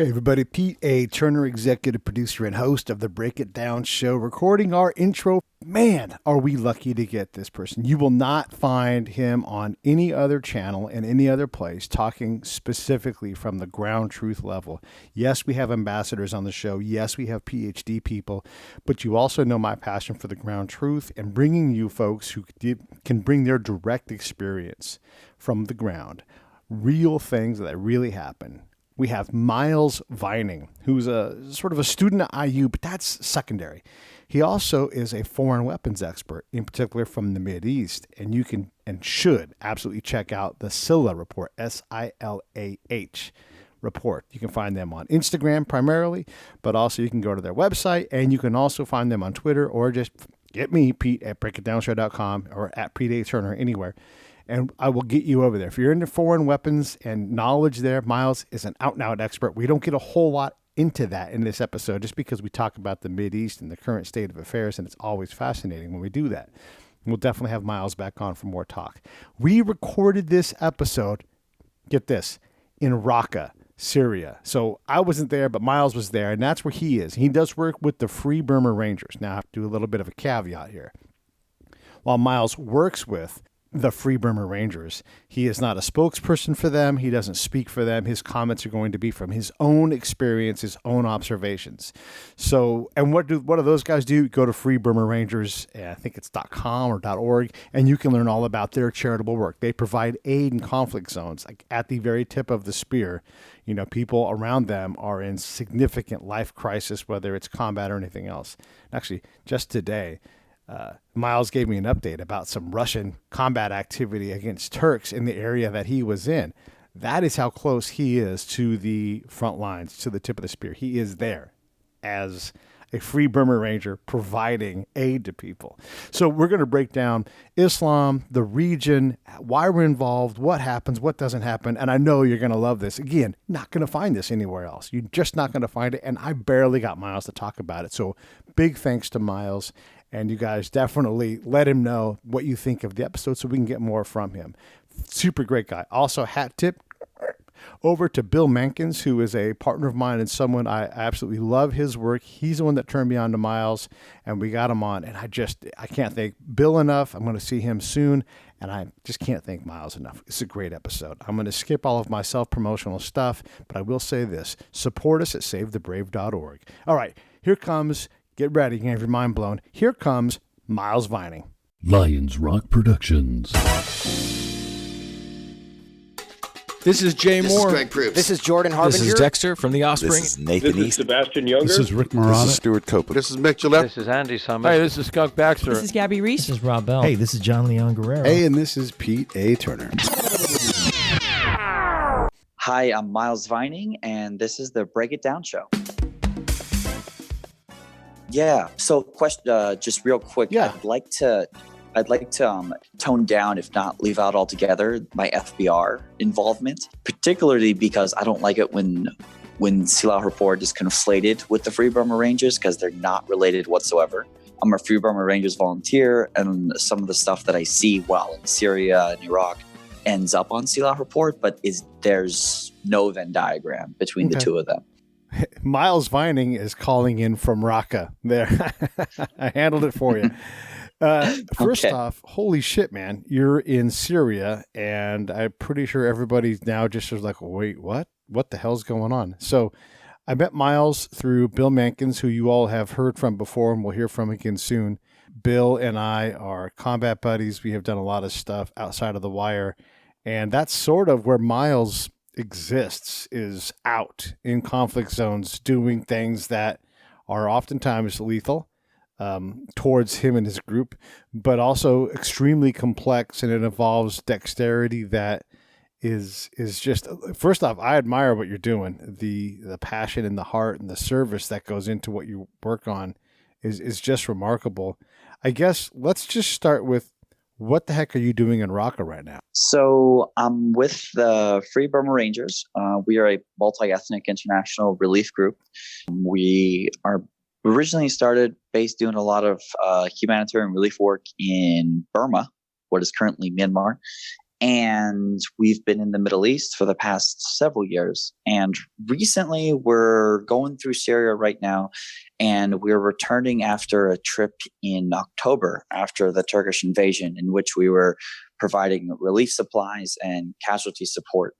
Hey everybody, Pete A. Turner, executive producer and host of the Break It Down show, recording our intro. Man, are we lucky to get this person. You will not find him on any other channel in any other place talking specifically from the ground truth level. Yes, we have ambassadors on the show. Yes, we have PhD people, but you also know my passion for the ground truth and bringing you folks who can bring their direct experience from the ground, real things that really happen. We have Miles Vining, who's a sort of a student at IU, but that's secondary. He also is a foreign weapons expert, in particular from the Mideast, and you can and should absolutely check out the Silah Report, SILAH report. You can find them on Instagram primarily, but also you can go to their website, and you can also find them on Twitter, or just get me, Pete, at breakitdownshow.com or at Pete A. Turner, anywhere. And I will get you over there. If you're into foreign weapons and knowledge there, Miles is an out-and-out expert. We don't get a whole lot into that in this episode just because we talk about the Mideast and the current state of affairs, and it's always fascinating when we do that. We'll definitely have Miles back on for more talk. We recorded this episode, get this, in Raqqa, Syria. So I wasn't there, but Miles was there, and that's where he is. He does work with the Free Burma Rangers. Now I have to do a little bit of a caveat here. While Miles works with the Free Burma Rangers, he is not a spokesperson for them. He doesn't speak for them. His comments are going to be from his own experience, his own observations. So, and what do those guys do? Go to Free Burma Rangers, I think it's .com or .org, and you can learn all about their charitable work. They provide aid in conflict zones, like at the very tip of the spear. You know, people around them are in significant life crisis, whether it's combat or anything else. Actually, just today, Miles gave me an update about some Russian combat activity against Turks in the area that he was in. That is how close he is to the front lines, to the tip of the spear. He is there as a Free Burma Ranger providing aid to people. So we're going to break down Islam, the region, why we're involved, what happens, what doesn't happen. And I know you're going to love this. Again, not going to find this anywhere else. You're just not going to find it. And I barely got Miles to talk about it. So big thanks to Miles. And you guys definitely let him know what you think of the episode so we can get more from him. Super great guy. Also, hat tip over to Bill Mankins, who is a partner of mine and someone I absolutely love his work. He's the one that turned me on to Miles, and we got him on. And I can't thank Bill enough. I'm going to see him soon, and I just can't thank Miles enough. It's a great episode. I'm going to skip all of my self-promotional stuff, but I will say this. Support us at SaveTheBrave.org. All right, here comes... Get ready, you can have your mind blown. Here comes Miles Vining. Lions Rock Productions. This is Jay Moore. This is Greg Proops. This is Jordan Harbinger. This is Dexter from The Offspring. This is Nathan This is East. Sebastian Younger. This is Rick Marotta. This is Stuart Copeland. This is Mick Gillette. This is Andy Summers. Hey, this is Skunk Baxter. This is Gabby Reese. This is Rob Bell. Hey, this is John Leon Guerrero. Hey, and this is Pete A. Turner. Hi, I'm Miles Vining, and this is the Break It Down show. Yeah. So, just real quick. Yeah. I'd like to tone down, if not leave out altogether, my FBR involvement, particularly because I don't like it when Silah Report is conflated with the Free Burma Rangers, because they're not related whatsoever. I'm a Free Burma Rangers volunteer, and some of the stuff that I see while in Syria and Iraq ends up on Silah Report, but there's no Venn diagram between the two of them. Miles Vining is calling in from Raqqa. There, I handled it for you. First off, holy shit, man! You're in Syria, and I'm pretty sure everybody's now just like, wait, what? What the hell's going on? So, I met Miles through Bill Mankins, who you all have heard from before, and we'll hear from again soon. Bill and I are combat buddies. We have done a lot of stuff outside of the wire, and that's sort of where Miles exists, is out in conflict zones doing things that are oftentimes lethal towards him and his group, but also extremely complex, and it involves dexterity that is just, first off, I admire what you're doing. The passion and the heart and the service that goes into what you work on is just remarkable. I guess let's just start with, what the heck are you doing in Raqqa right now? So I'm with the Free Burma Rangers. We are a multi-ethnic international relief group. We are originally started based doing a lot of humanitarian relief work in Burma, what is currently Myanmar. And we've been in the Middle East for the past several years. And recently we're going through Syria right now. And we're returning after a trip in October after the Turkish invasion, in which we were providing relief supplies and casualty support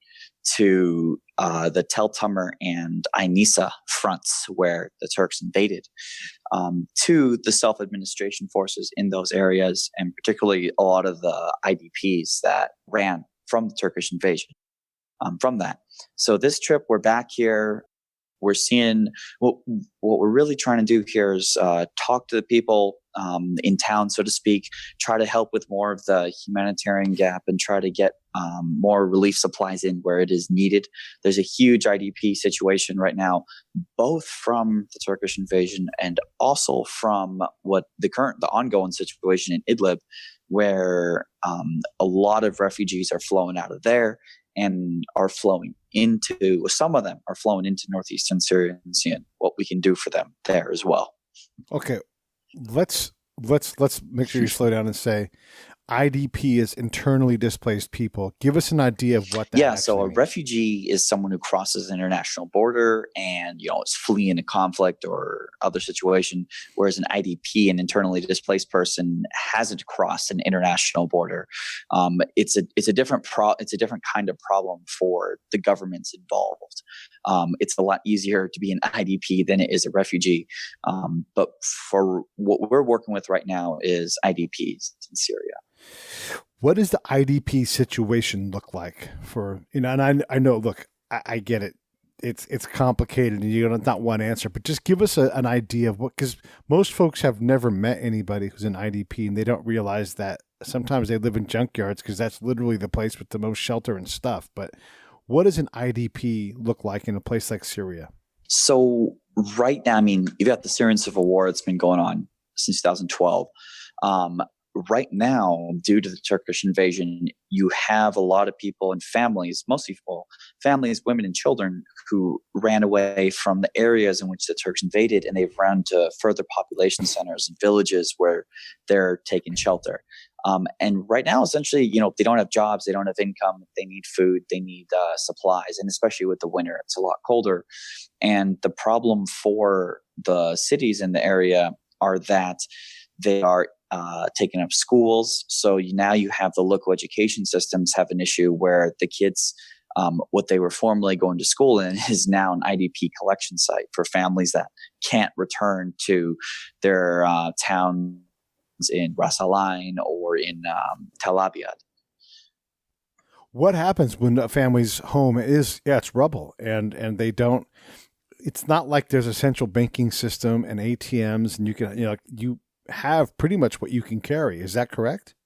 to the Tel Tamer and Ainisa fronts where the Turks invaded, to the self-administration forces in those areas, and particularly a lot of the IDPs that ran from the Turkish invasion from that. So this trip, we're back here. We're seeing what we're really trying to do here is talk to the people in town, so to speak, try to help with more of the humanitarian gap and try to get more relief supplies in where it is needed. There's a huge IDP situation right now, both from the Turkish invasion and also from the ongoing situation in Idlib, where a lot of refugees are flowing out of there and are flowing into, some of them are flowing into northeastern Syria, and seeing what we can do for them there as well. Okay, let's make sure you slow down and say IDP is internally displaced people. Give us an idea of what that so a means. refugee is someone who crosses the international border and is fleeing a conflict or other situation, whereas an IDP, an internally displaced person, hasn't crossed an international border. It's a different kind of problem for the governments involved. It's a lot easier to be an IDP than it is a refugee. But for what we're working with right now is IDPs in Syria. What does the IDP situation look like for, and I know, look, I get it. It's complicated and you don't not one answer, but just give us an idea of what, because most folks have never met anybody who's an IDP and they don't realize that sometimes they live in junkyards because that's literally the place with the most shelter and stuff. But what does an IDP look like in a place like Syria? So right now, you've got the Syrian civil war that's been going on since 2012. Right now, due to the Turkish invasion, you have a lot of people and families, mostly families, women and children, who ran away from the areas in which the Turks invaded, and they've run to further population centers and villages where they're taking shelter. And right now, essentially, they don't have jobs, they don't have income, they need food, they need supplies, and especially with the winter, it's a lot colder. And the problem for the cities in the area are that they are taking up schools. So now you have the local education systems have an issue where the kids, what they were formerly going to school in, is now an IDP collection site for families that can't return to their towns in Ras Al Ain or in Tel Abyad. What happens when a family's home is, it's rubble and they don't, it's not like there's a central banking system and ATMs and you can, you have pretty much what you can carry. Is that correct?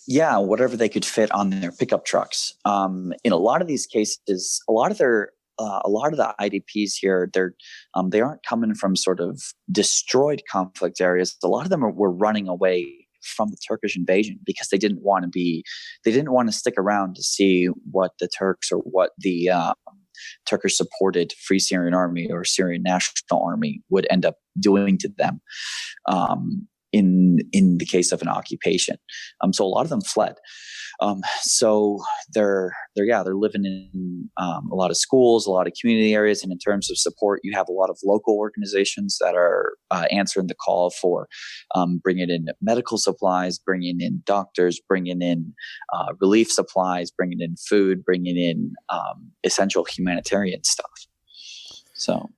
Yeah, whatever they could fit on their pickup trucks. In a lot of these cases, a lot of the IDPs here, they aren't coming from sort of destroyed conflict areas. A lot of them were running away from the Turkish invasion because they didn't want to stick around to see what the Turks or what the Turkish supported Free Syrian Army or Syrian National Army would end up doing to them in the case of an occupation. So a lot of them fled. So they're living in a lot of schools, a lot of community areas, and in terms of support, you have a lot of local organizations that are answering the call for bringing in medical supplies, bringing in doctors, bringing in relief supplies, bringing in food, bringing in essential humanitarian stuff. So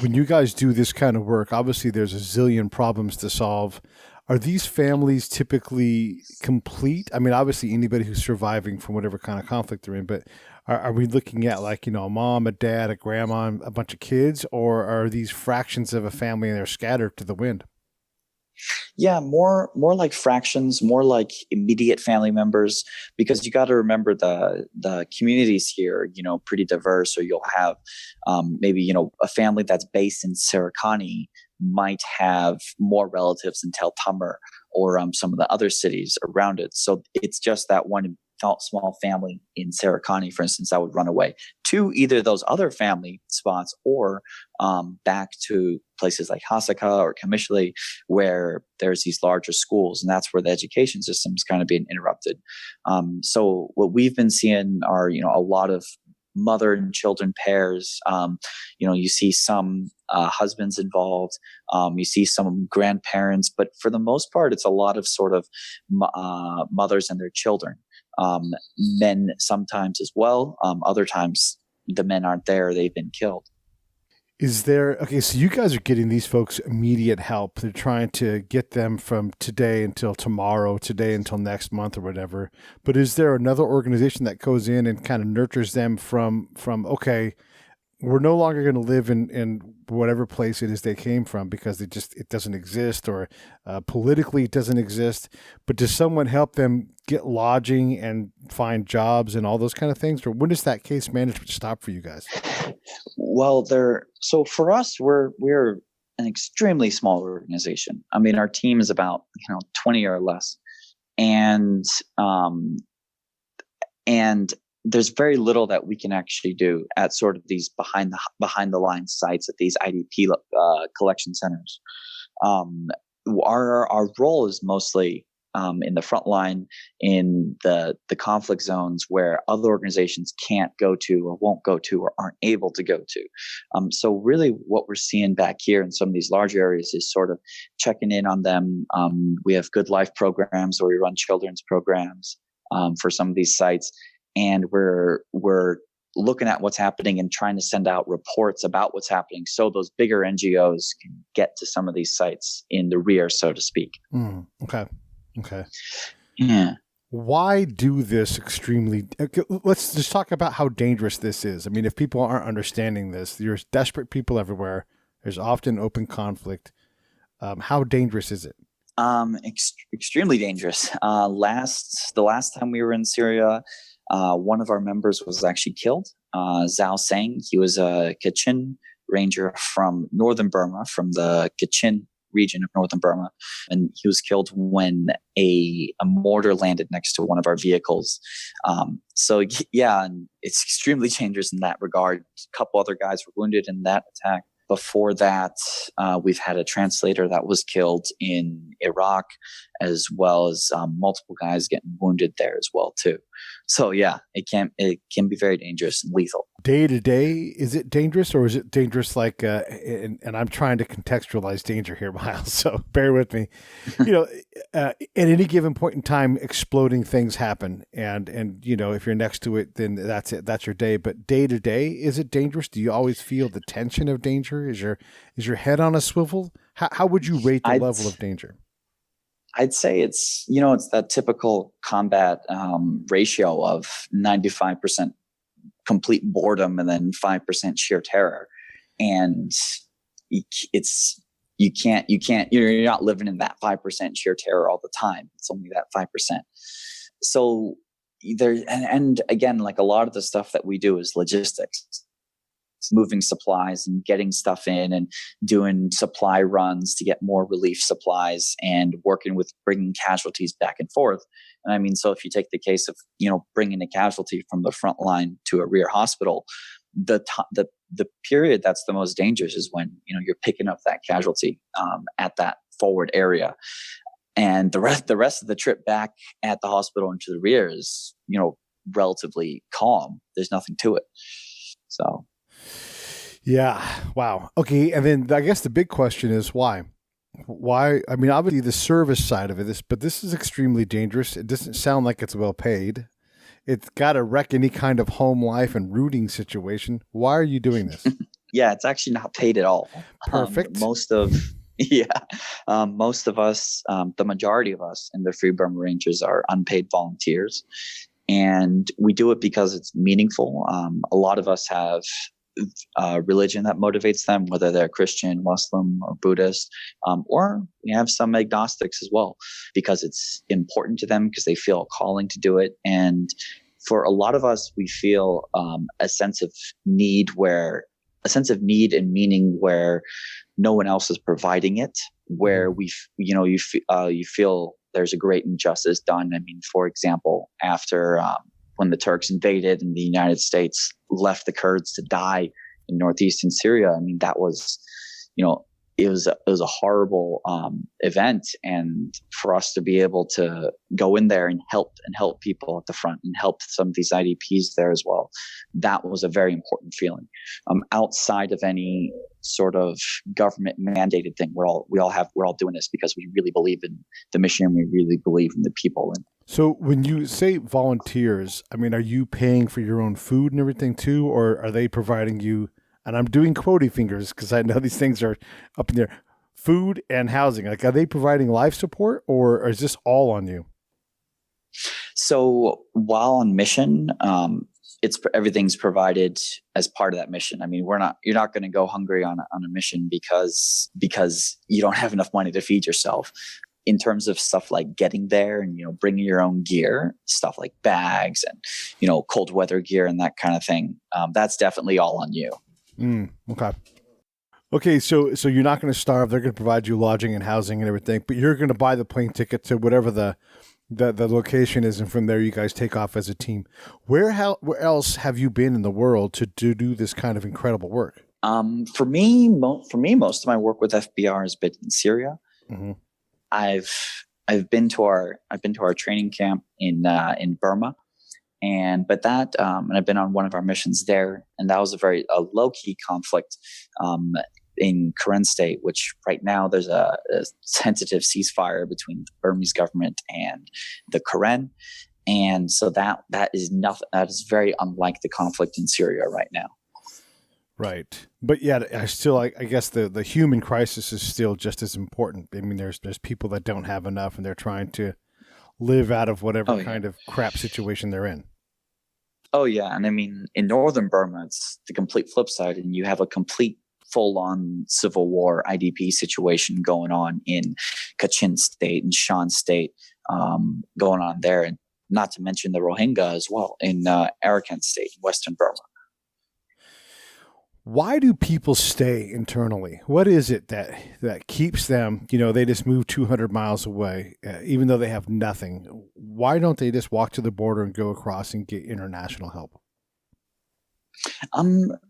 when you guys do this kind of work, obviously there's a zillion problems to solve. Are these families typically complete? Obviously anybody who's surviving from whatever kind of conflict they're in, but are we looking at like, a mom, a dad, a grandma, and a bunch of kids, or are these fractions of a family and they're scattered to the wind? Yeah, more like fractions, more like immediate family members, because you got to remember the communities here, pretty diverse. Or you'll have maybe a family that's based in Sarakani might have more relatives in Tel Tamer or some of the other cities around it. So it's just that one small family in Serikani, for instance, that would run away to either those other family spots or back to places like Hasaka or Kamishli, where there's these larger schools, and that's where the education system is kind of being interrupted. So what we've been seeing are, a lot of mother and children pairs. You see some husbands involved. You see some grandparents, but for the most part, it's a lot of sort of mothers and their children. Men sometimes as well. Other times the men aren't there; they've been killed. So you guys are getting these folks immediate help. They're trying to get them from today until tomorrow, today until next month or whatever. But is there another organization that goes in and kind of nurtures them from okay, we're no longer going to live in whatever place it is they came from because it doesn't exist, or politically it doesn't exist. But does someone help them get lodging and find jobs and all those kind of things? Or when does that case management stop for you guys? Well, so for us, we're an extremely small organization. I mean, our team is about 20 or less, and there's very little that we can actually do at sort of these behind the line sites at these IDP collection centers. Our role is mostly in the front line in the conflict zones where other organizations can't go to or won't go to or aren't able to go to. So really what we're seeing back here in some of these larger areas is sort of checking in on them. We have Good Life programs where we run children's programs for some of these sites. And we're looking at what's happening and trying to send out reports about what's happening so those bigger NGOs can get to some of these sites in the rear, so to speak. Okay. Yeah. Why do this extremely? Let's just talk about how dangerous this is. I mean, if people aren't understanding this, there's desperate people everywhere. There's often open conflict. How dangerous is it? Extremely dangerous. The last time we were in Syria, one of our members was actually killed. Zhao Sang. He was a Kachin Ranger from northern Burma, from the Kachin region of northern Burma, and he was killed when a mortar landed next to one of our vehicles. So yeah, and it's extremely dangerous in that regard. A couple other guys were wounded in that attack. Before that, we've had a translator that was killed in Iraq, as well as multiple guys getting wounded there as well too. So yeah, it can be very dangerous and lethal. Day to day, is it dangerous, or is it dangerous like? And I'm trying to contextualize danger here, Miles. So bear with me. At any given point in time, exploding things happen, and if you're next to it, then that's it. That's your day. But day to day, is it dangerous? Do you always feel the tension of danger? Is your head on a swivel? How would you rate the level of danger? I'd say it's that typical combat ratio of 95% complete boredom and then 5% sheer terror. And you're not living in that 5% sheer terror all the time. It's only that 5%. So there, and again, like a lot of the stuff that we do is logistics. Moving supplies and getting stuff in and doing supply runs to get more relief supplies and working with bringing casualties back and forth. And I mean, so if you take the case of, bringing a casualty from the front line to a rear hospital, the period that's the most dangerous is when, you're picking up that casualty at that forward area. And the rest of the trip back at the hospital into the rear is, relatively calm. There's nothing to it. So. Yeah. Wow. Okay. And then I guess the big question is why? Why? I mean, obviously the service side of it, but this is extremely dangerous. It doesn't sound like it's well paid. It's got to wreck any kind of home life and rooting situation. Why are you doing this? Yeah, it's actually not paid at all. Perfect. Most of us, the majority of us in the Free Burma Rangers are unpaid volunteers. And we do it because it's meaningful. A lot of us have religion that motivates them, whether they're Christian, Muslim, or Buddhist, or we have some agnostics as well, because it's important to them, because they feel a calling to do it. And for a lot of us, we feel a sense of need and meaning where no one else is providing it, where you feel there's a great injustice done. I mean, for example, after when the Turks invaded and the United States left the Kurds to die in northeastern Syria, I mean, that was, it was a horrible event, and for us to be able to go in there and help people at the front and help some of these IDPs there as well, that was a very important feeling. Outside of any sort of government mandated thing, we're all doing this because we really believe in the mission and we really believe in the people. And so when you say volunteers, I mean, are you paying for your own food and everything too, or are they providing you? And I'm doing quotey fingers because I know these things are up in there. Food and housing. Like, are they providing life support, or is this all on you? So while on mission, everything's provided as part of that mission. I mean, you're not going to go hungry on a mission because you don't have enough money to feed yourself. In terms of stuff like getting there and, bringing your own gear, stuff like bags and, cold weather gear and that kind of thing, that's definitely all on you. Okay. So you're not going to starve. They're going to provide you lodging and housing and everything, but you're going to buy the plane ticket to whatever the location is. And from there, you guys take off as a team. Where else have you been in the world to do this kind of incredible work? For me, most of my work with FBR has been in Syria. Mm-hmm. I've been to our training camp in Burma. And I've been on one of our missions there, and that was a low key conflict in Karen State, which right now there's a tentative ceasefire between the Burmese government and the Karen, and so that is nothing. That is very unlike the conflict in Syria right now. Right, but yeah, I guess the human crisis is still just as important. I mean, there's people that don't have enough, and they're trying to live out of whatever kind of crap situation they're in. Oh, yeah. And I mean, in northern Burma, it's the complete flip side. And you have a complete full-on civil war IDP situation going on in Kachin State and Shan State going on there. And not to mention the Rohingya as well in Arakan State, western Burma. Why do people stay internally? What is it that keeps them, they just move 200 miles away, even though they have nothing? Why don't they just walk to the border and go across and get international help? I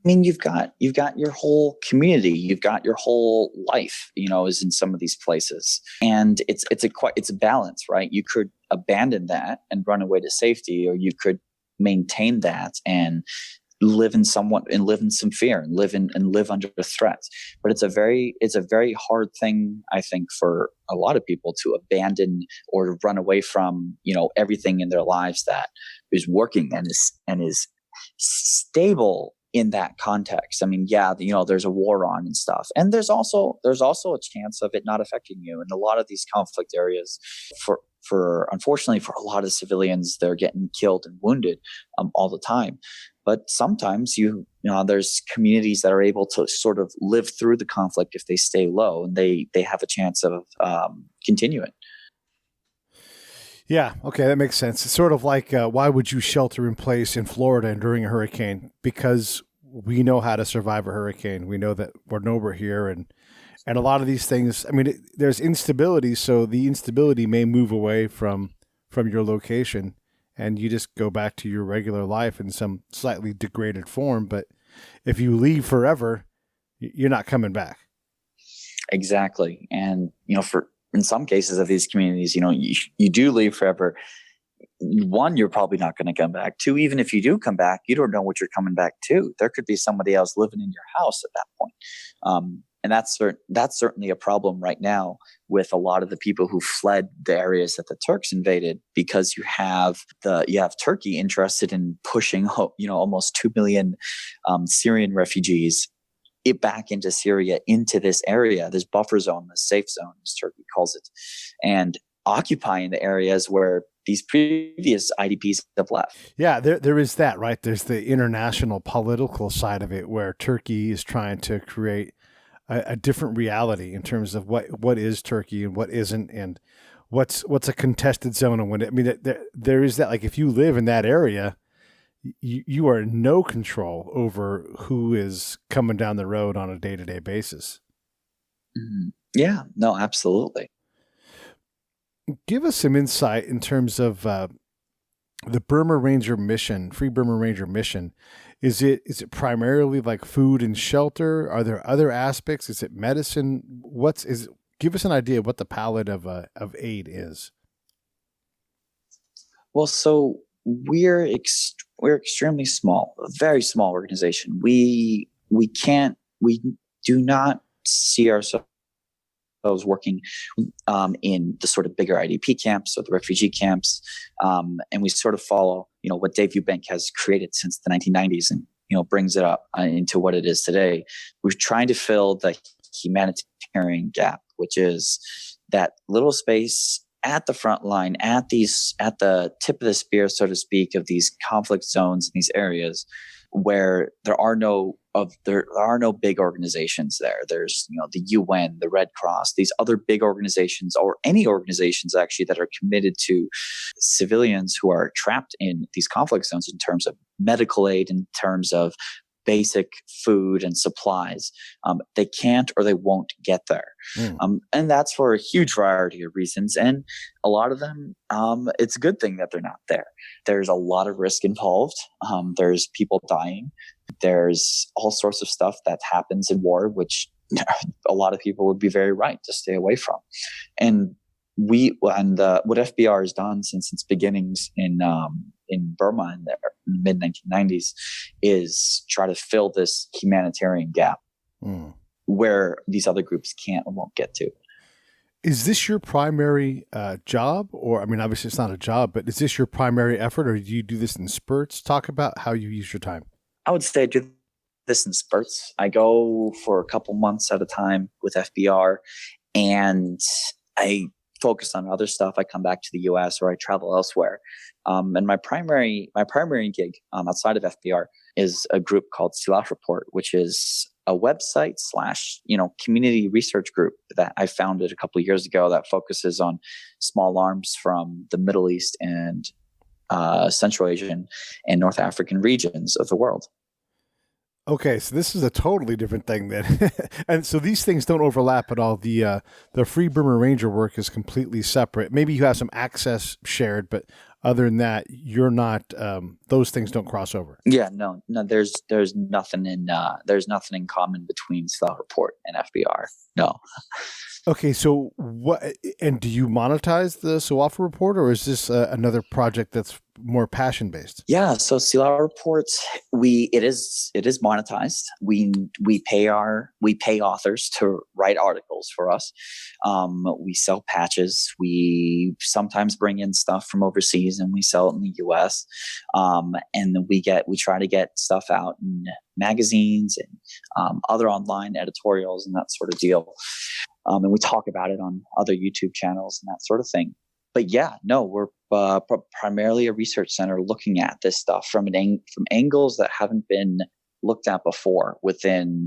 mean, you've got your whole community, you've got your whole life, is in some of these places, and it's a balance, right? You could abandon that and run away to safety, or you could maintain that and live in some fear and live under threat. But it's a very hard thing, I think, for a lot of people to abandon or to run away from, everything in their lives that is working and is stable in that context. I mean, yeah, there's a war on and stuff, and there's also a chance of it not affecting you. In a lot of these conflict areas, unfortunately for a lot of civilians, they're getting killed and wounded all the time. But sometimes there's communities that are able to sort of live through the conflict if they stay low, and they have a chance of continuing. Yeah, okay, that makes sense. It's sort of like why would you shelter in place in Florida during a hurricane? Because we know how to survive a hurricane. We know that we're here, and a lot of these things. I mean, there's instability, so the instability may move away from your location, and you just go back to your regular life in some slightly degraded form. But if you leave forever, you're not coming back. Exactly. And, in some cases of these communities, you do leave forever. One, you're probably not going to come back. Two, even if you do come back, you don't know what you're coming back to. There could be somebody else living in your house at that point. And that's certainly a problem right now with a lot of the people who fled the areas that the Turks invaded, because you have Turkey interested in pushing, almost 2 million Syrian refugees back into Syria, into this area, this buffer zone, this safe zone, as Turkey calls it, and occupying the areas where these previous IDPs have left. Yeah, there is that, right? There's the international political side of it, where Turkey is trying to create a different reality in terms of what is Turkey and what isn't, and what's a contested zone. And when, I mean, there is that, like, if you live in that area, you are in no control over who is coming down the road on a day-to-day basis. Mm-hmm. Yeah, no, absolutely. Give us some insight in terms of the Burma Ranger mission, Free Burma Ranger mission. Is it primarily like food and shelter? Are there other aspects? Is it medicine? Give us an idea of what the palette of aid is. Well, so we're extremely small, a very small organization. We do not see ourselves working in the sort of bigger IDP camps or the refugee camps, and we sort of follow, what Dave Eubank has created since the 1990s, and brings it up into what it is today. We're trying to fill the humanitarian gap, which is that little space at the front line, at the tip of the spear, so to speak, of these conflict zones in these areas where there are no big organizations there. There's the UN, the Red Cross, these other big organizations, or any organizations actually that are committed to civilians who are trapped in these conflict zones in terms of medical aid, in terms of basic food and supplies. They can't or they won't get there. And that's for a huge variety of reasons. And a lot of them, it's a good thing that they're not there. There's a lot of risk involved. There's people dying. There's all sorts of stuff that happens in war, which a lot of people would be very right to stay away from. And what FBR has done since its beginnings in Burma in the mid 1990s is try to fill this humanitarian gap where these other groups can't and won't get to. Is this your primary job? Or, obviously it's not a job, but is this your primary effort, or do you do this in spurts? Talk about how you use your time. I would say I do this in spurts. I go for a couple months at a time with FBR, and I focus on other stuff. I come back to the US or I travel elsewhere. And my primary gig outside of FBR is a group called Silah Report, which is a website / community research group that I founded a couple of years ago that focuses on small arms from the Middle East and Central Asian and North African regions of the world. Okay, so this is a totally different thing then. And so these things don't overlap at all. The Free Burma Ranger work is completely separate. Maybe you have some access shared, but other than that, you're not, those things don't cross over. Yeah, no, there's nothing in common between Silah Report and FBR. No. Okay, so and do you monetize the Silah Report, or is this another project that's more passion based? Yeah, so Silah Report, it is monetized. We pay authors to write articles for us. We sell patches. We sometimes bring in stuff from overseas and we sell it in the US. And then we try to get stuff out in magazines and other online editorials and that sort of deal. And we talk about it on other YouTube channels and that sort of thing. But yeah, no, we're primarily a research center looking at this stuff from angles that haven't been looked at before within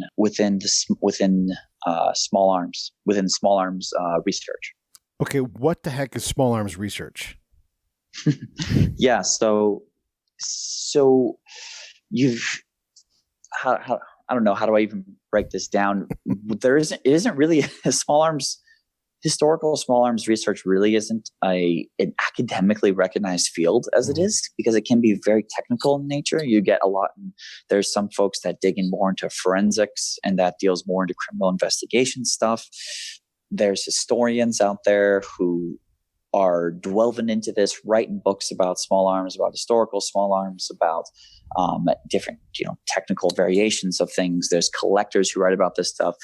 small arms research. Okay, what the heck is small arms research? Yeah, so you've how I don't know, how do I even break this down? It isn't really historical small arms research really isn't an academically recognized field as it is, because it can be very technical in nature. You get there's some folks that dig in more into forensics and that deals more into criminal investigation stuff. There's historians out there who are delving into this, writing books about small arms, about historical small arms, about different, technical variations of things. There's collectors who write about this stuff.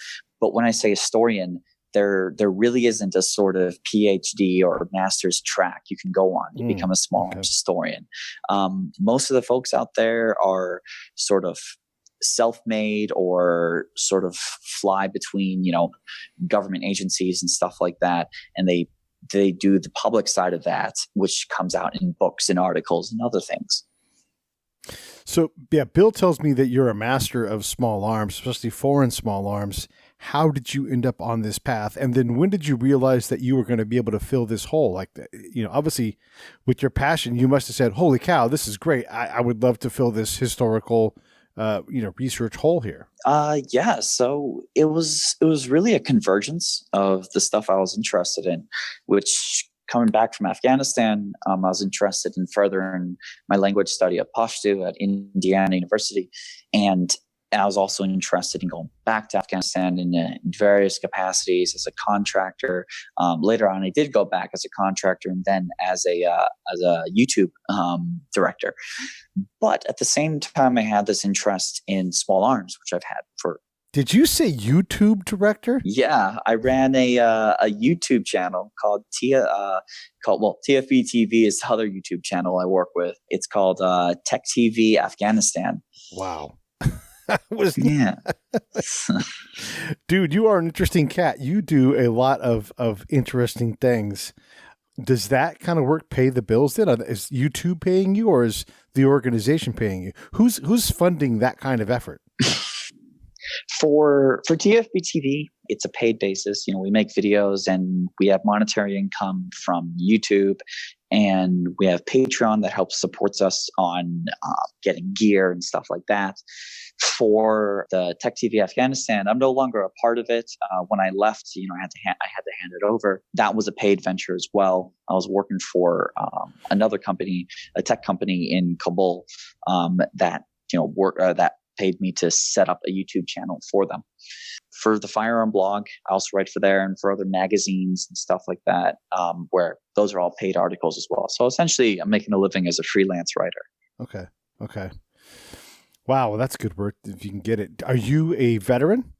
But when I say historian, there really isn't a sort of PhD or master's track you can go on to become a small arms historian. Most of the folks out there are sort of self-made or sort of fly between, government agencies and stuff like that. And they do the public side of that, which comes out in books and articles and other things. So, yeah, Bill tells me that you're a master of small arms, especially foreign small arms. How did you end up on this path? And then when did you realize that you were going to be able to fill this hole? Like, obviously with your passion, you must have said, holy cow, this is great. I would love to fill this historical, research hole here. Yeah. So it was really a convergence of the stuff I was interested in, which coming back from Afghanistan, I was interested in furthering my language study at Pashto at Indiana University. And I was also interested in going back to Afghanistan in various capacities as a contractor. Later on, I did go back as a contractor and then as a YouTube director. But at the same time, I had this interest in small arms, which I've had for. Did you say YouTube director? Yeah, I ran a YouTube channel called TFB TV is the other YouTube channel I work with. It's called Tech TV Afghanistan. Wow. Yeah. Dude, you are an interesting cat. You do a lot of interesting things. Does that kind of work pay the bills then? Is YouTube paying you or is the organization paying you? Who's funding that kind of effort? For TFB TV, it's a paid basis. We make videos and we have monetary income from YouTube, and we have Patreon that helps supports us on getting gear and stuff like that. For the Tech TV Afghanistan, I'm no longer a part of it. When I left, I had to hand it over. That was a paid venture as well. I was working for another company, a tech company in Kabul, that paid me to set up a YouTube channel for them. For the Firearm blog, I also write for there and for other magazines and stuff like that, where those are all paid articles as well. So essentially, I'm making a living as a freelance writer. Okay. Wow, well, that's good work if you can get it. Are you a veteran?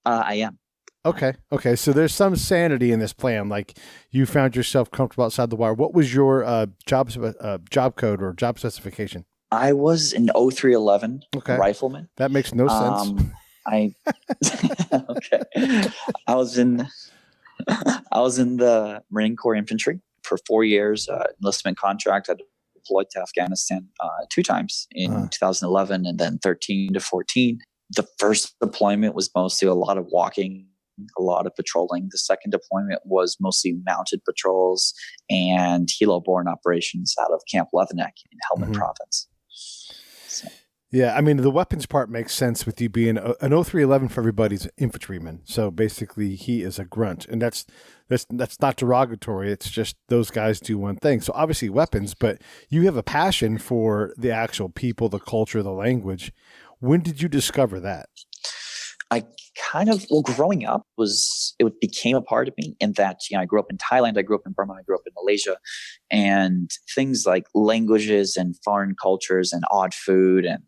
I am. Okay. So there's some sanity in this plan. Like you found yourself comfortable outside the wire. What was your job code or job specification? I was an 0311 rifleman. That makes no sense. Okay. I was in the Marine Corps infantry for 4 years, enlistment contract. I deployed to Afghanistan 2 times in 2011 and then 13 to 14. The first deployment was mostly a lot of walking, a lot of patrolling. The second deployment was mostly mounted patrols and helo-borne operations out of Camp Leatherneck in Helmand Province. So. Yeah, I mean, the weapons part makes sense with you being an 0311 for everybody's infantryman. So basically, he is a grunt, and that's not derogatory. It's just those guys do one thing. So obviously weapons, but you have a passion for the actual people, the culture, the language. When did you discover that? Growing up it became a part of me in that, I grew up in Thailand, I grew up in Burma, I grew up in Malaysia, and things like languages and foreign cultures and odd food and,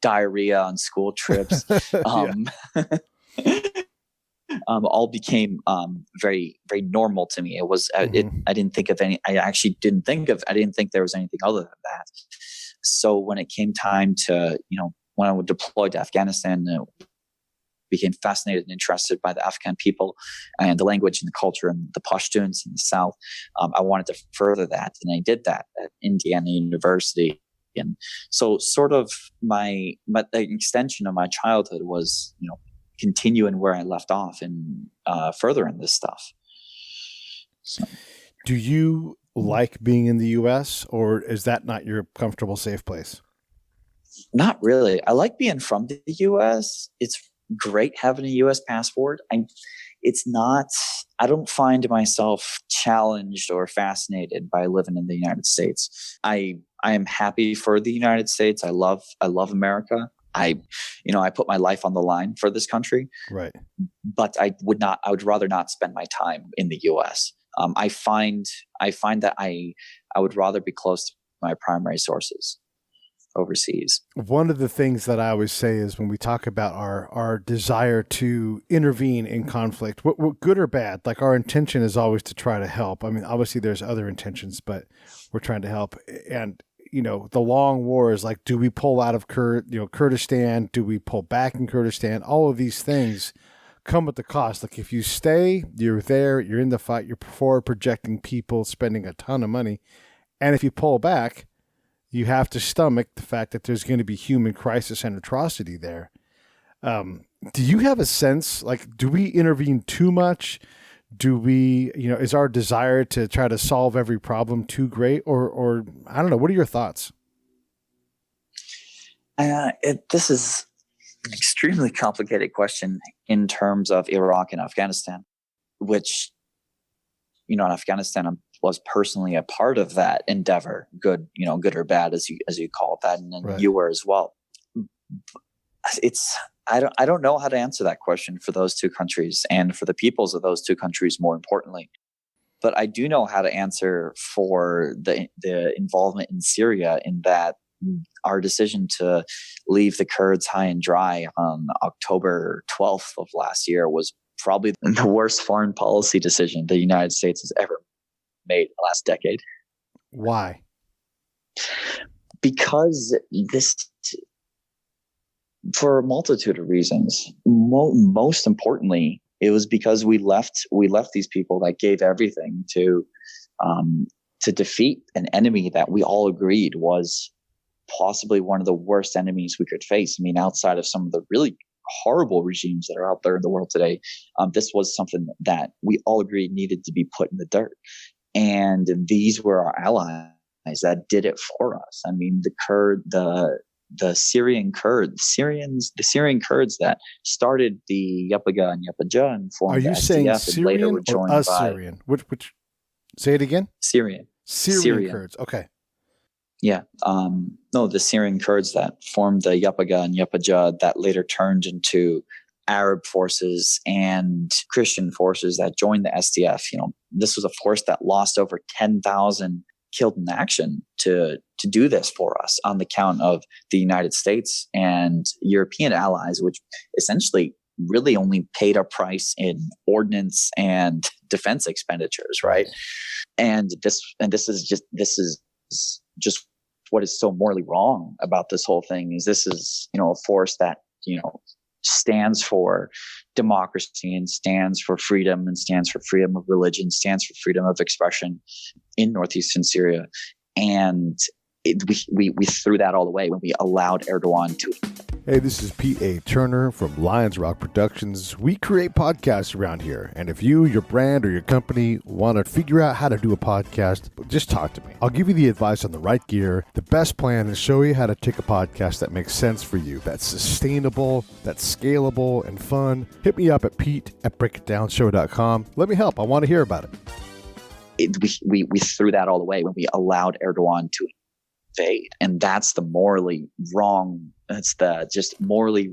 diarrhea on school trips, all became very, very normal to me. It was, I didn't think there was anything other than that. So when it came time to, when I would deploy to Afghanistan, became fascinated and interested by the Afghan people and the language and the culture and the Pashtuns in the South. I wanted to further that, and I did that at Indiana University. And so sort of the extension of my childhood was, continuing where I left off and furthering this stuff. So. Do you like being in the U.S., or is that not your comfortable, safe place? Not really. I like being from the U.S. It's great having a U.S. passport. I don't find myself challenged or fascinated by living in the United States. I am happy for the United States. I love America. I put my life on the line for this country. Right. But I would rather not spend my time in the U.S. I find that I would rather be close to my primary sources overseas. One of the things that I always say is when we talk about our desire to intervene in conflict, what good or bad, like our intention is always to try to help. I mean, obviously there's other intentions, but we're trying to help. And, the long war is like, do we pull out of Kurdistan? Do we pull back in Kurdistan? All of these things come at the cost. Like if you stay, you're there, you're in the fight, you're forward projecting people, spending a ton of money. And if you pull back, you have to stomach the fact that there's going to be human crisis and atrocity there. Do you have a sense, like, do we intervene too much? Do we, is our desire to try to solve every problem too great? Or I don't know. What are your thoughts? This is an extremely complicated question in terms of Iraq and Afghanistan, which in Afghanistan, I was personally a part of that endeavor, good or bad, as you call it that, and then Right. you were as well. I don't know how to answer that question for those two countries and for the peoples of those two countries, more importantly. But I do know how to answer for the involvement in Syria, in that our decision to leave the Kurds high and dry on October 12th of last year was probably the worst foreign policy decision the United States has ever made in the last decade. Why? Because for a multitude of reasons. Most importantly, it was because we left these people that gave everything to defeat an enemy that we all agreed was possibly one of the worst enemies we could face. I mean, outside of some of the really horrible regimes that are out there in the world today, this was something that we all agreed needed to be put in the dirt. And these were our allies that did it for us. I mean, the Syrian Kurds that started the Yapaga and Yapaja and formed Are you the saying SDF and later Syrian were or joined by Assyrian? Which? Say it again. Syrian. Syrian Kurds. Okay. Yeah. No, the Syrian Kurds that formed the Yapaga and Yapaja that later turned into Arab forces and Christian forces that joined the SDF. This was a force that lost over 10,000 killed in action to do this for us on the count of the United States and European allies, which essentially really only paid a price in ordnance and defense expenditures, right? And this is just what is so morally wrong about this whole thing is this is, a force that, stands for democracy and stands for freedom and stands for freedom of religion, stands for freedom of expression in northeastern Syria. And we threw that all away when we allowed Erdogan to. Hey, this is Pete A. Turner from Lions Rock Productions. We create podcasts around here. And if you, your brand, or your company want to figure out how to do a podcast, just talk to me. I'll give you the advice on the right gear, the best plan, and show you how to take a podcast that makes sense for you, that's sustainable, that's scalable, and fun. Hit me up at pete@breakitdownshow.com. Let me help. I want to hear about it. We threw that all away when we allowed Erdogan to invade. And that's the morally wrong. That's the just morally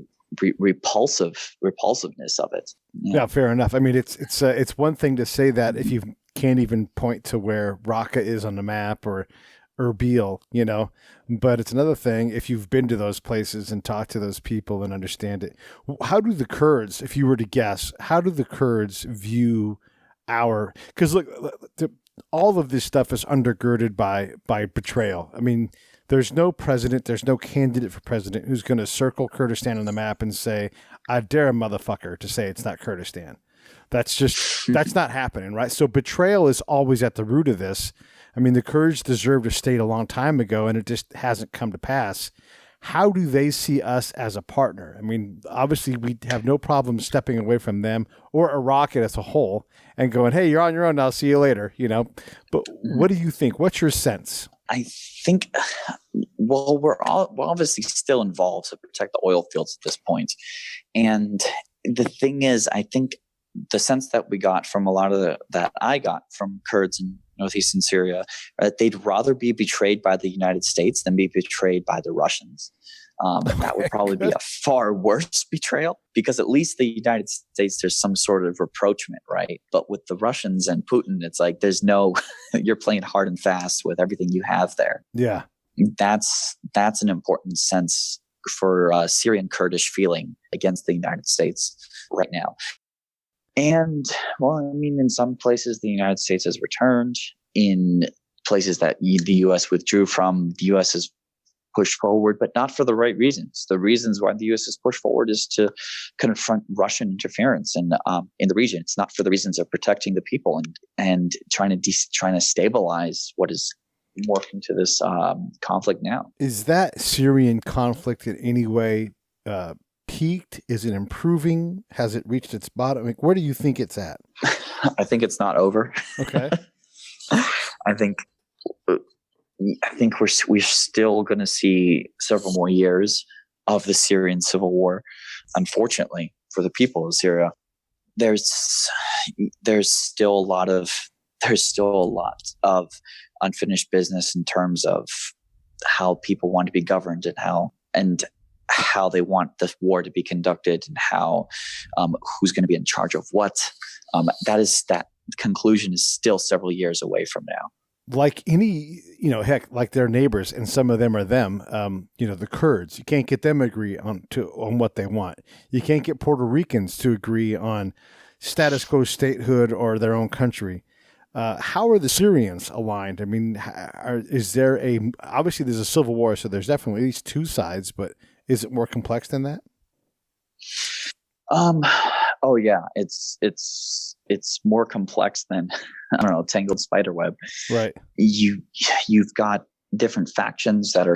repulsiveness of it. Yeah, fair enough. I mean, it's one thing to say that if you can't even point to where Raqqa is on the map or Erbil, but it's another thing if you've been to those places and talked to those people and understand it. How do the Kurds, if you were to guess, how do the Kurds view because look, all of this stuff is undergirded by betrayal. I mean, there's no president, there's no candidate for president who's going to circle Kurdistan on the map and say, I dare a motherfucker to say it's not Kurdistan. That's not happening, right? So betrayal is always at the root of this. I mean, the Kurds deserved a state a long time ago, and it just hasn't come to pass. How do they see us as a partner? I mean, obviously we have no problem stepping away from them or Iraq as a whole and going, hey, you're on your own now, see you later, But what do you think? What's your sense? I think, well, we're obviously still involved to protect the oil fields at this point. And the thing is, I think the sense that we got from a lot of that I got from Kurds in northeastern Syria, they'd rather be betrayed by the United States than be betrayed by the Russians. And that would probably be a far worse betrayal because at least the United States, there's some sort of rapprochement, right? But with the Russians and Putin, it's like there's no, you're playing hard and fast with everything you have there. Yeah. That's an important sense for Syrian Kurdish feeling against the United States right now. And, well, I mean, in some places, the United States has returned. In places that the U.S. withdrew from, the U.S. has pushed forward, but not for the right reasons. The reasons why the U.S. has pushed forward is to confront Russian interference in the region. It's not for the reasons of protecting the people and trying to stabilize what is morphing to this conflict now. Is that Syrian conflict in any way peaked? Is it improving? Has it reached its bottom? Like, where do you think it's at? I think it's not over. Okay. I think we're still going to see several more years of the Syrian civil war. Unfortunately, for the people of Syria, there's still a lot of there's still a lot of unfinished business in terms of how people want to be governed and how they want this war to be conducted and how who's going to be in charge of what. That conclusion is still several years away from now. Like any, heck, like their neighbors, and some of them are them, the Kurds. You can't get them to agree on what they want. You can't get Puerto Ricans to agree on status quo statehood or their own country. How are the Syrians aligned? I mean, obviously there's a civil war, so there's definitely at least two sides, but is it more complex than that? Oh yeah, it's more complex than, I don't know, tangled spiderweb. Right. You've got different factions that are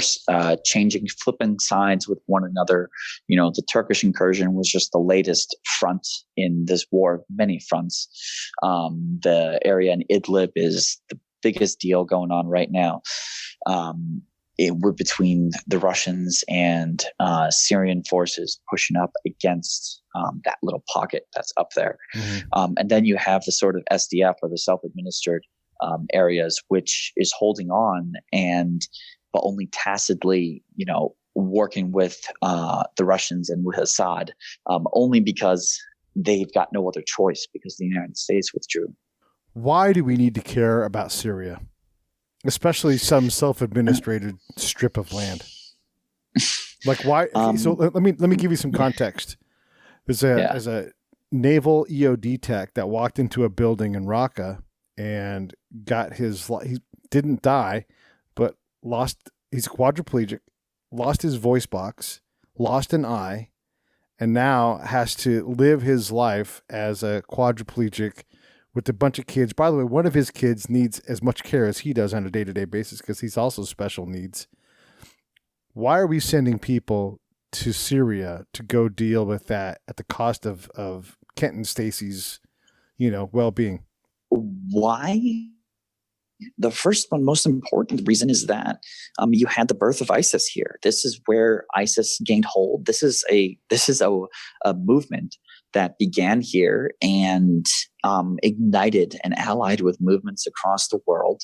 flipping sides with one another. The Turkish incursion was just the latest front in this war of many fronts. The area in Idlib is the biggest deal going on right now. We're between the Russians and Syrian forces pushing up against that little pocket that's up there. Mm-hmm. And then you have the sort of SDF, or the self-administered areas, which is holding on but only tacitly, working with the Russians and with Assad, only because they've got no other choice because the United States withdrew. Why do we need to care about Syria? Especially some self-administrated strip of land. Like why? So let me give you some context. There's a naval EOD tech that walked into a building in Raqqa and he didn't die, but he's quadriplegic, lost his voice box, lost an eye, and now has to live his life as a quadriplegic with a bunch of kids. By the way, one of his kids needs as much care as he does on a day-to-day basis because he's also special needs. Why are we sending people to Syria to go deal with that at the cost of Kent and Stacy's, well-being? Why? The first one, most important reason is that you had the birth of ISIS here. This is where ISIS gained hold. This is a movement that began here and ignited and allied with movements across the world.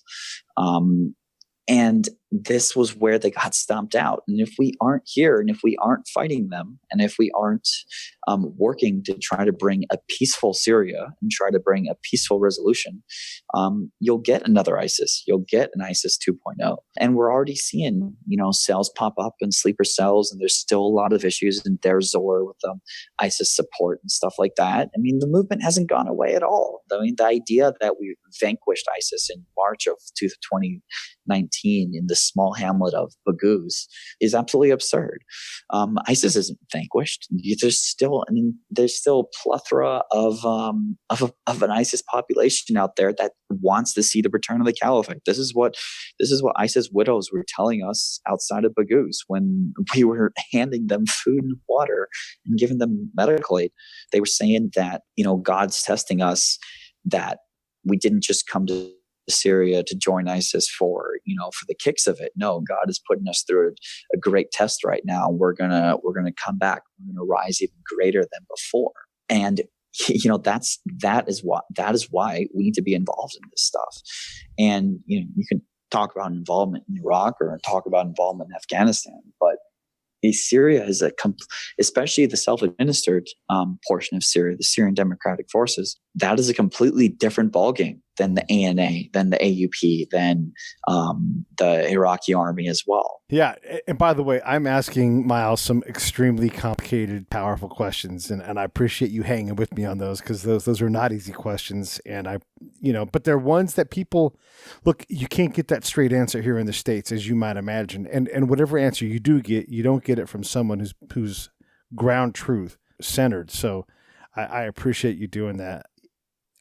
And this was where they got stomped out. And if we aren't here, and if we aren't fighting them, and if we aren't working to try to bring a peaceful Syria and try to bring a peaceful resolution, you'll get another ISIS. You'll get an ISIS 2.0. And we're already seeing, cells pop up and sleeper cells, and there's still a lot of issues in Deir Zor with ISIS support and stuff like that. I mean, the movement hasn't gone away at all. I mean, the idea that we vanquished ISIS in March of 2019 in the small hamlet of Baghouz is absolutely absurd. ISIS isn't vanquished. There's still a plethora of an ISIS population out there that wants to see the return of the caliphate. This is what ISIS widows were telling us outside of Baghouz when we were handing them food and water and giving them medical aid. They were saying that, God's testing us, that we didn't just come to Syria to join ISIS for the kicks of it. No, God is putting us through a great test right now. We're gonna come back. We're gonna rise even greater than before. And that is why we need to be involved in this stuff. And you can talk about involvement in Iraq or talk about involvement in Afghanistan, but Syria is especially the self-administered portion of Syria, the Syrian Democratic Forces. That is a completely different ballgame than the ANA, than the AUP, than the Iraqi army as well. Yeah, and by the way, I'm asking Miles some extremely complicated, powerful questions, and I appreciate you hanging with me on those because those are not easy questions, and but they're ones that people look. You can't get that straight answer here in the States, as you might imagine, and whatever answer you do get, you don't get it from someone who's ground truth centered. So I appreciate you doing that.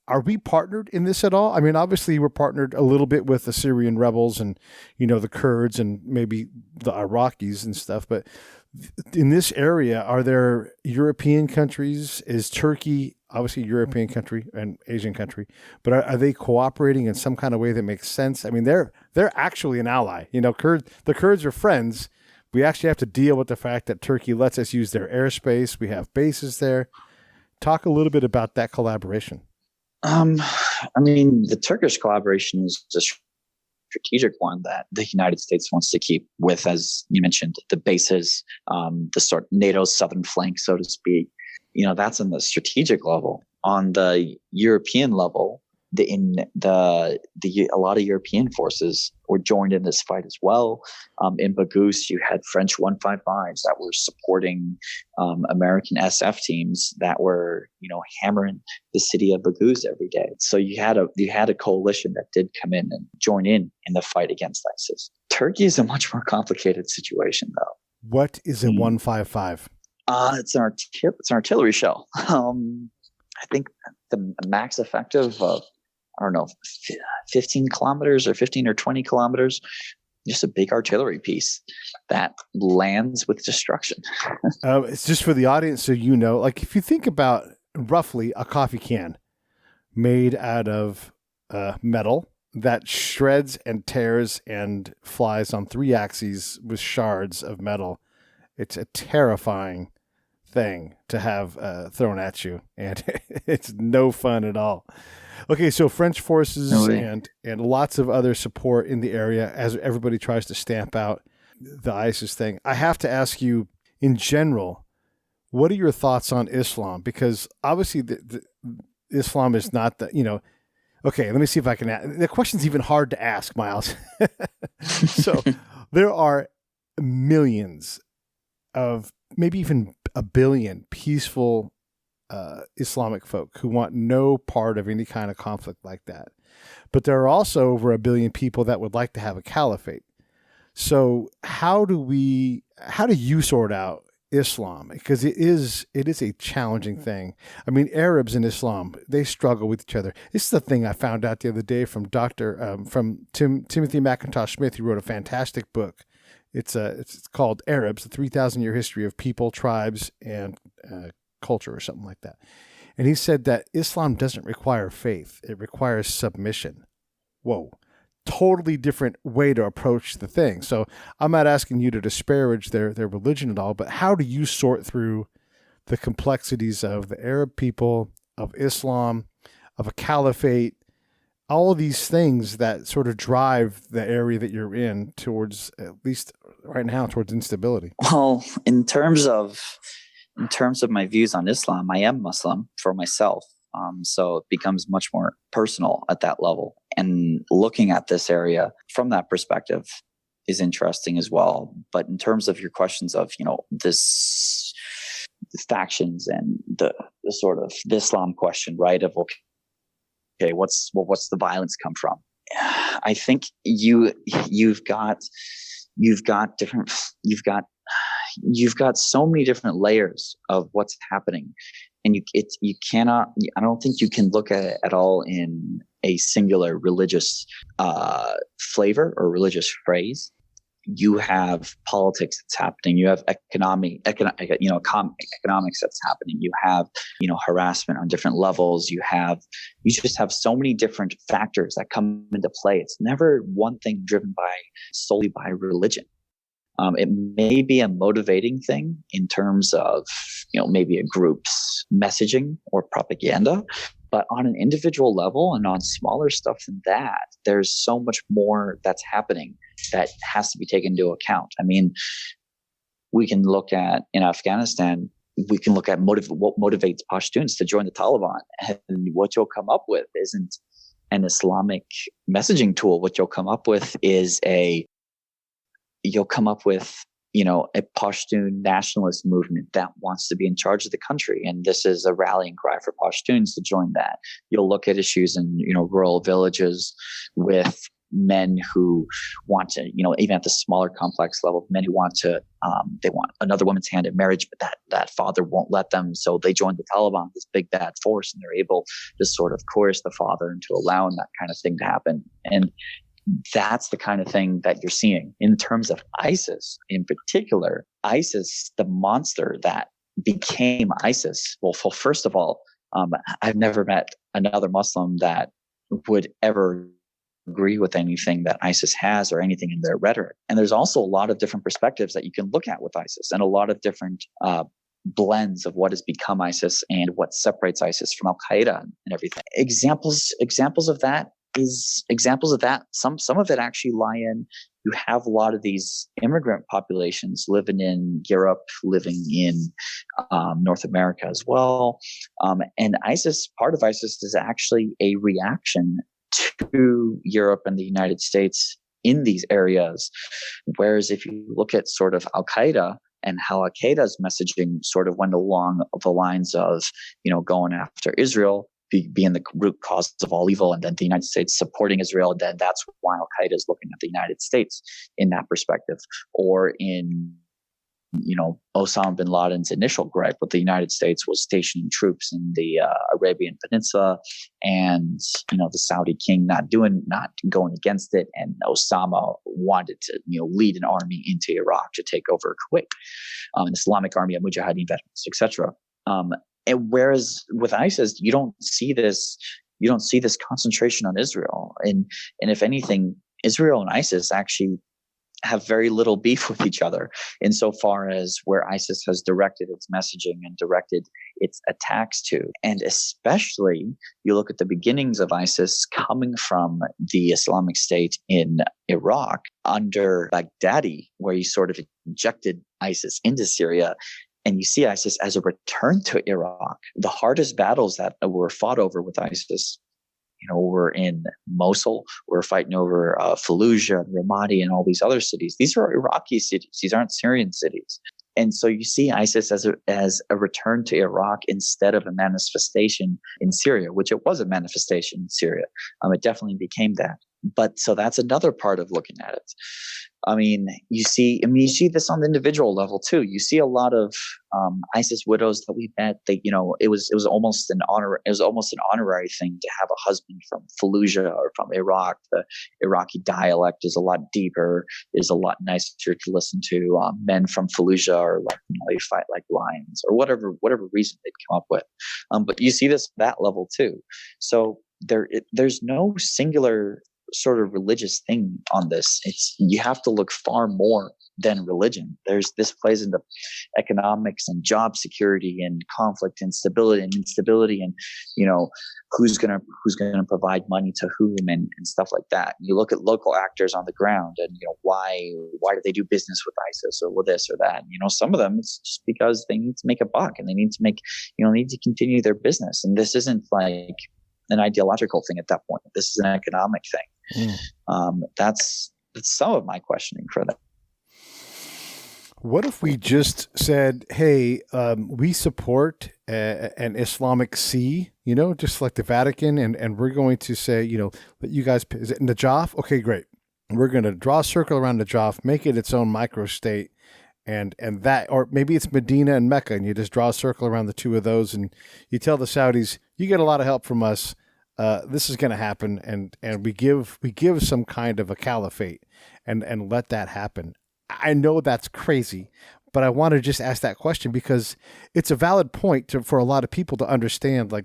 Are we partnered in this at all? I mean, obviously we're partnered a little bit with the Syrian rebels and, the Kurds and maybe the Iraqis and stuff. But in this area, are there European countries? Is Turkey obviously a European country and Asian country, but are they cooperating in some kind of way that makes sense? I mean, they're actually an ally. The Kurds are friends. We actually have to deal with the fact that Turkey lets us use their airspace. We have bases there. Talk a little bit about that collaboration. I mean, the Turkish collaboration is a strategic one that the United States wants to keep with, as you mentioned, the bases, the sort of NATO's southern flank, so to speak. That's on the strategic level. On the European level, a lot of European forces were joined in this fight as well. In Baghouz, you had French 155s that were supporting American SF teams that were, hammering the city of Baghouz every day. So you had a coalition that did come in and join in the fight against ISIS. Turkey is a much more complicated situation, though. What is a 155? It's an artillery shell. I think the max effective of, 15 kilometers or 15 or 20 kilometers, just a big artillery piece that lands with destruction. It's just for the audience, so like if you think about roughly a coffee can made out of metal that shreds and tears and flies on 3 axes with shards of metal, it's a terrifying thing to have thrown at you, and it's no fun at all. Okay, so French forces and lots of other support in the area as everybody tries to stamp out the ISIS thing. I have to ask you, in general, what are your thoughts on Islam? Because obviously Islam is not okay, let me see if I can. The question's even hard to ask, Miles. So there are millions of, maybe even a billion peaceful Islamic folk who want no part of any kind of conflict like that. But there are also over a billion people that would like to have a caliphate. So how do you sort out Islam? Because it is a challenging thing. I mean, Arabs and Islam, they struggle with each other. This is the thing I found out the other day from Timothy McIntosh Smith, who wrote a fantastic book. It's called Arabs, the 3,000-year history of people, tribes, and culture, or something like that. And he said that Islam doesn't require faith. It requires submission. Whoa. Totally different way to approach the thing. So I'm not asking you to disparage their religion at all, but how do you sort through the complexities of the Arab people, of Islam, of a caliphate, all of these things that sort of drive the area that you're in towards, at least right now, towards instability? Well, in terms of my views on Islam, I am Muslim for myself. So it becomes much more personal at that level. And looking at this area from that perspective is interesting as well. But in terms of your questions of, the factions and the sort of the Islam question, right? Of, okay, what's the violence come from? I think you've got so many different layers of what's happening, and you cannot. I don't think you can look at it at all in a singular religious flavor or religious phrase. You have politics that's happening. You have economics that's happening. You have harassment on different levels. You just have so many different factors that come into play. It's never one thing driven solely by religion. It may be a motivating thing in terms of, maybe a group's messaging or propaganda, but on an individual level and on smaller stuff than that, there's so much more that's happening that has to be taken into account. I mean, we can look at, in Afghanistan, what motivates Pashtuns to join the Taliban, and what you'll come up with isn't an Islamic messaging tool. What you'll come up with is a Pashtun nationalist movement that wants to be in charge of the country. And this is a rallying cry for Pashtuns to join that. You'll look at issues in, rural villages with men who want to, even at the smaller complex level, men who want to, they want another woman's hand in marriage, but that father won't let them. So they join the Taliban, this big bad force, and they're able to sort of coerce the father into allowing that kind of thing to happen. And that's the kind of thing that you're seeing in terms of ISIS in particular. ISIS, the monster that became ISIS. Well, first of all, I've never met another Muslim that would ever agree with anything that ISIS has or anything in their rhetoric. And there's also a lot of different perspectives that you can look at with ISIS, and a lot of different blends of what has become ISIS and what separates ISIS from Al Qaeda and everything. Examples of that. Some of it actually lie in. You have a lot of these immigrant populations living in Europe, living in North America as well, and part of ISIS is actually a reaction to Europe and the United States in these areas. Whereas if you look at sort of Al Qaeda and how Al Qaeda's messaging sort of went along the lines of, going after Israel, being the root cause of all evil, and then the United States supporting Israel, then that's why Al Qaeda is looking at the United States in that perspective. Or in, Osama bin Laden's initial gripe with the United States was stationing troops in the Arabian Peninsula, and the Saudi king not going against it, and Osama wanted to lead an army into Iraq to take over Kuwait, an Islamic army of Mujahideen veterans, etc. And whereas with ISIS, you don't see this concentration on Israel, and if anything, Israel and ISIS actually have very little beef with each other insofar as where ISIS has directed its messaging and directed its attacks to. And especially, you look at the beginnings of ISIS coming from the Islamic State in Iraq under Baghdadi, where he sort of injected ISIS into Syria. And you see ISIS as a return to Iraq. The hardest battles that were fought over with ISIS, we're in Mosul, we're fighting over Fallujah and Ramadi and all these other cities. These are Iraqi cities. These aren't Syrian cities. And so you see ISIS as a return to Iraq instead of a manifestation in Syria, which it was a manifestation in Syria. It definitely became that. But so that's another part of looking at it. You see this on the individual level too. You see a lot of ISIS widows that we met. It was almost an honor. It was almost an honorary thing to have a husband from Fallujah or from Iraq. The Iraqi dialect is a lot deeper, is a lot nicer to listen to. Men from Fallujah are like they fight like lions, or whatever reason they'd come up with. But you see this at that level too. So there's no singular sort of religious thing on this. You have to look far more than religion. This plays into economics and job security and conflict and stability and instability, and who's gonna provide money to whom and stuff like that. You look at local actors on the ground, and why do they do business with ISIS or with this or that? Some of them it's just because they need to make a buck, and they need to continue their business. And this isn't like an ideological thing at that point. This is an economic thing. That's some of my questioning for that. What if we just said, hey, we support an Islamic sea, just like the Vatican, and we're going to say, that you guys, is it Najaf? Okay, great. We're going to draw a circle around Najaf, make it its own microstate, and that, or maybe it's Medina and Mecca, and you just draw a circle around the two of those, and you tell the Saudis, you get a lot of help from us. This is going to happen, and we give some kind of a caliphate, and let that happen. I know that's crazy, but I want to just ask that question because it's a valid point for a lot of people to understand. Like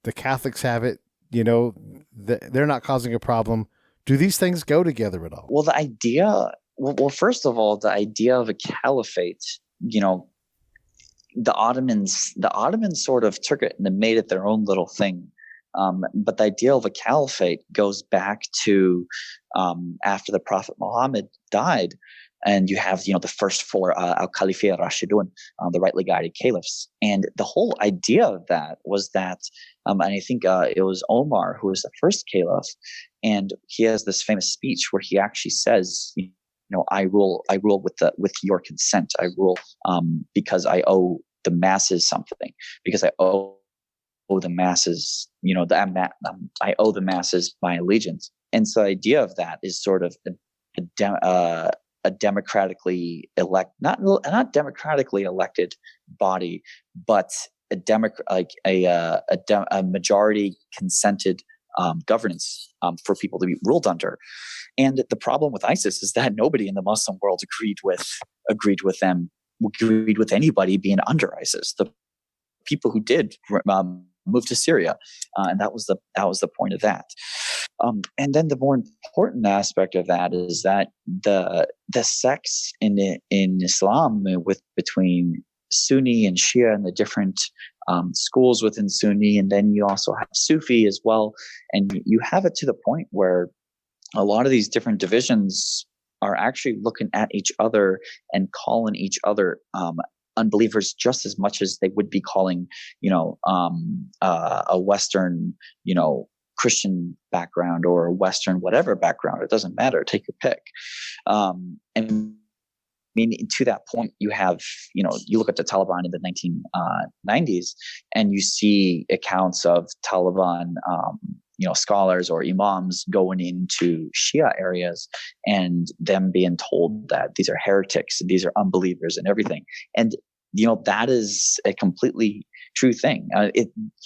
the Catholics have it, they're not causing a problem. Do these things go together at all? Well, the idea. Well, first of all, the idea of a caliphate, the Ottomans sort of took it and made it their own little thing. But the idea of a caliphate goes back to after the Prophet Muhammad died, and you have the first four al-Khalifa Rashidun, the rightly guided caliphs, and the whole idea of that was that, and I think it was Omar who was the first caliph, and he has this famous speech where he actually says, I rule with your consent. I rule because I owe the masses something, because I owe the masses, I owe the masses my allegiance. And so the idea of that is sort of a democratically not democratically elected body, but a majority consented governance for people to be ruled under. And the problem with ISIS is that nobody in the Muslim world agreed with anybody being under ISIS. The people who did moved to Syria, and that was the point of that. And then the more important aspect of that is that the sects in Islam between Sunni and Shia and the different schools within Sunni, and then you also have Sufi as well. And you have it to the point where a lot of these different divisions are actually looking at each other and calling each other unbelievers just as much as they would be calling, a Western, Christian background or a Western whatever background. It doesn't matter. Take your pick. And I mean, to that point, you have, you look at the Taliban in the 1990s, and you see accounts of Taliban, scholars or imams going into Shia areas and them being told that these are heretics, these are unbelievers and everything. And, that is a completely true thing.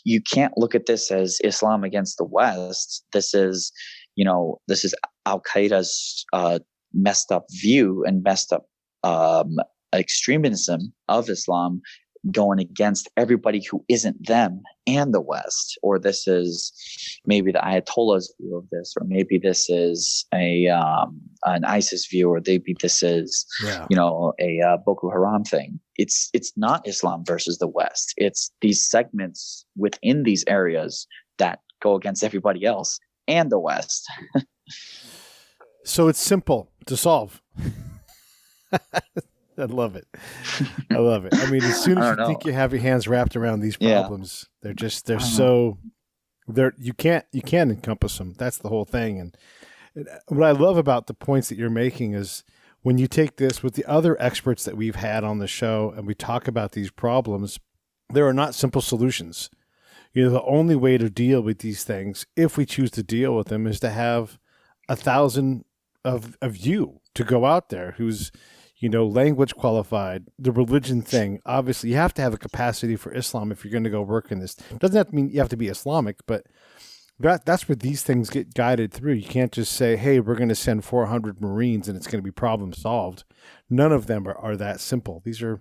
You can't look at this as Islam against the West. This is Al Qaeda's messed up view and messed up extremism of Islam going against everybody who isn't them and the West. Or this is maybe the Ayatollah's view of this, or maybe this is an ISIS view, or maybe this is a Boko Haram thing. It's not Islam versus the West. It's these segments within these areas that go against everybody else and the West. So it's simple to solve. I love it. I mean, as soon as you think you have your hands wrapped around these problems, you can't encompass them. That's the whole thing. And what I love about the points that you're making is when you take this with the other experts that we've had on the show and we talk about these problems, there are not simple solutions. The only way to deal with these things, if we choose to deal with them, is to have 1,000 of you to go out there who's language qualified, the religion thing. Obviously, you have to have a capacity for Islam if you're going to go work in this. It doesn't have to mean you have to be Islamic, but that's where these things get guided through. You can't just say, hey, we're going to send 400 Marines and it's going to be problem solved. None of them are that simple. These are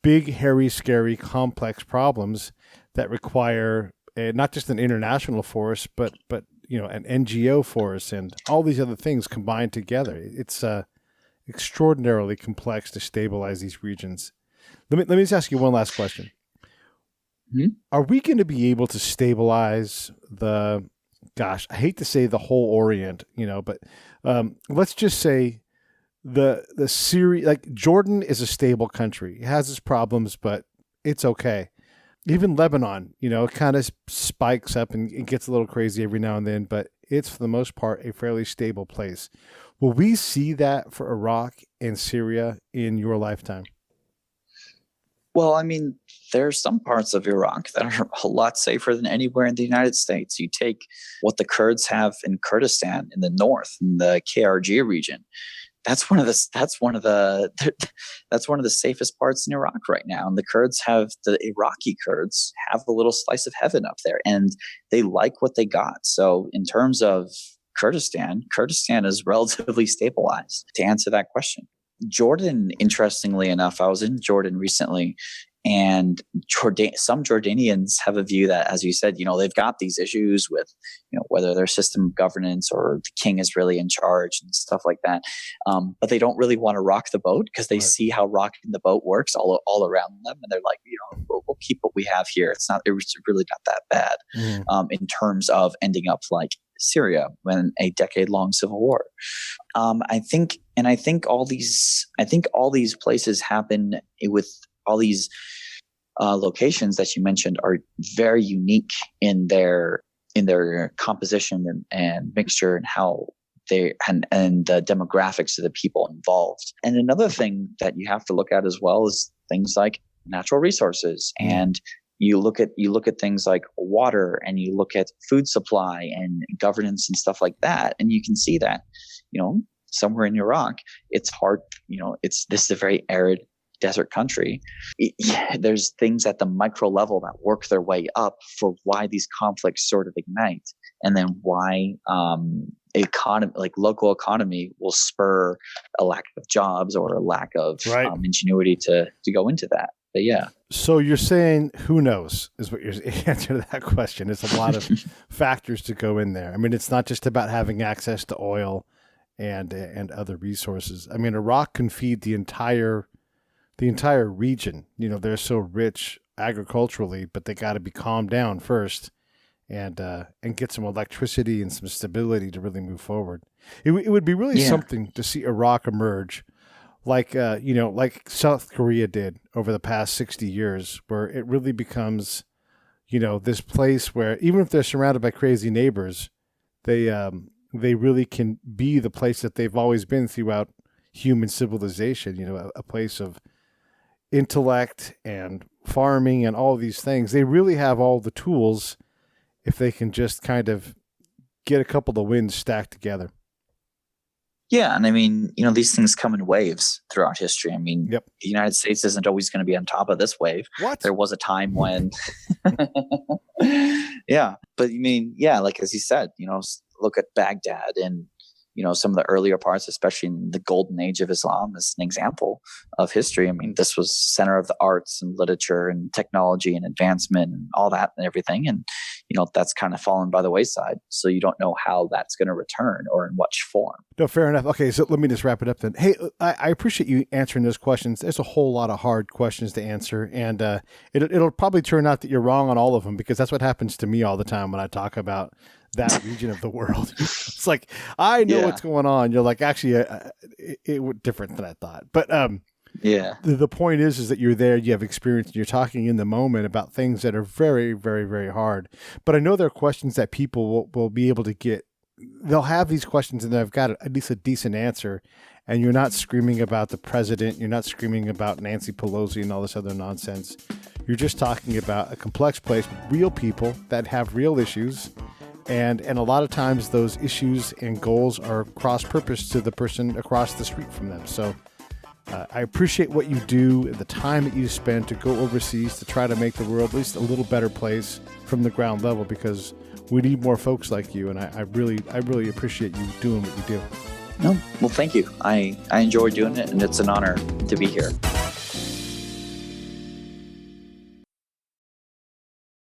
big, hairy, scary, complex problems that require not just an international force, but an NGO force and all these other things combined together. It's extraordinarily complex to stabilize these regions. Let me just ask you one last question. Mm-hmm. Are we going to be able to stabilize I hate to say the whole Orient, but let's just say the Syria, like Jordan is a stable country. It has its problems, but it's okay. Even Lebanon, it kind of spikes up and it gets a little crazy every now and then, but it's for the most part a fairly stable place. Will we see that for Iraq and Syria in your lifetime? Well, I mean, there are some parts of Iraq that are a lot safer than anywhere in the United States. You take what the Kurds have in Kurdistan in the north, in the KRG region. That's one of the safest parts in Iraq right now. And the Iraqi Kurds have a little slice of heaven up there, and they like what they got. So in terms of Kurdistan is relatively stabilized, to answer that question. Jordan, interestingly enough, I was in Jordan recently, and some Jordanians have a view that, as you said, they've got these issues with, whether their system of governance or the king is really in charge and stuff like that. But they don't really want to rock the boat because they see how rocking the boat works all around them. And they're like, we'll keep what we have here. It's really not that bad in terms of ending up like Syria when a decade-long civil war. I think all these places happen with all these locations that you mentioned are very unique in their composition and mixture and how they and the demographics of the people involved. And another thing that you have to look at as well is things like natural resources. And you look at things like water, and you look at food supply and governance and stuff like that. And you can see that, somewhere in Iraq, it's hard, this is a very arid desert country. There's things at the micro level that work their way up for why these conflicts sort of ignite, and then why local economy will spur a lack of jobs or a lack of ingenuity to go into that. But yeah. So you're saying who knows is what your answer to that question. It's a lot of factors to go in there. I mean, it's not just about having access to oil and other resources. I mean, Iraq can feed the entire the entire region. They're so rich agriculturally, but they got to be calmed down first and get some electricity and some stability to really move forward. It would be really something to see Iraq emerge like South Korea did over the past 60 years, where it really becomes, this place where even if they're surrounded by crazy neighbors, they really can be the place that they've always been throughout human civilization, a place of intellect and farming and all these things. They really have all the tools if they can just kind of get a couple of wins stacked together. Yeah, and I mean, these things come in waves throughout history. I mean, The United States isn't always going to be on top of this wave. What? There was a time when, yeah, but like as you said, look at Baghdad and some of the earlier parts, especially in the golden age of Islam, as an example of history. I mean, this was center of the arts and literature and technology and advancement and all that and everything. And, that's kind of fallen by the wayside. So you don't know how that's going to return or in what form. No, fair enough. Okay, so let me just wrap it up then. Hey, I appreciate you answering those questions. There's a whole lot of hard questions to answer, and it'll probably turn out that you're wrong on all of them, because that's what happens to me all the time when I talk about that region of the world. It's like, I know what's going on. You're like, actually, it was different than I thought. But the point is that you're there, you have experience, and you're talking in the moment about things that are very, very, very hard. But I know there are questions that people will be able to get. They'll have these questions and they've got at least a decent answer. And you're not screaming about the president. You're not screaming about Nancy Pelosi and all this other nonsense. You're just talking about a complex place with real people that have real issues. And a lot of times those issues and goals are cross-purpose to the person across the street from them. So I appreciate what you do, the time that you spend to go overseas to try to make the world at least a little better place from the ground level, because we need more folks like you. And I really appreciate you doing what you do. No, well, thank you. I enjoy doing it, and it's an honor to be here.